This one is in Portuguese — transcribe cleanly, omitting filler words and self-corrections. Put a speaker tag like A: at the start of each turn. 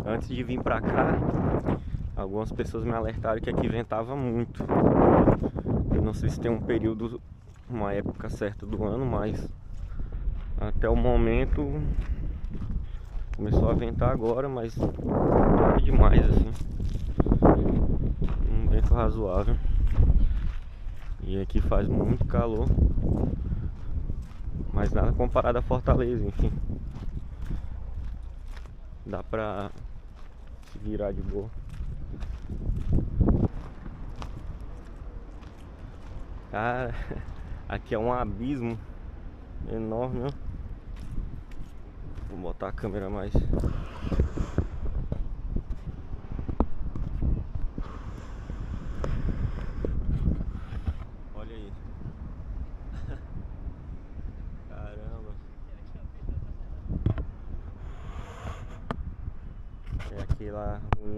A: Antes de vir pra cá, algumas pessoas me alertaram que aqui ventava muito. Eu não sei se tem um período, uma época certa do ano, mas até o momento começou a ventar agora, mas nada demais assim. Um vento razoável. E aqui faz muito calor, mas nada comparado a Fortaleza, enfim. Dá pra se virar de boa. Cara, aqui é um abismo enorme, ó. Vou botar a câmera mais. Olha aí. Caramba. É aquela ruim.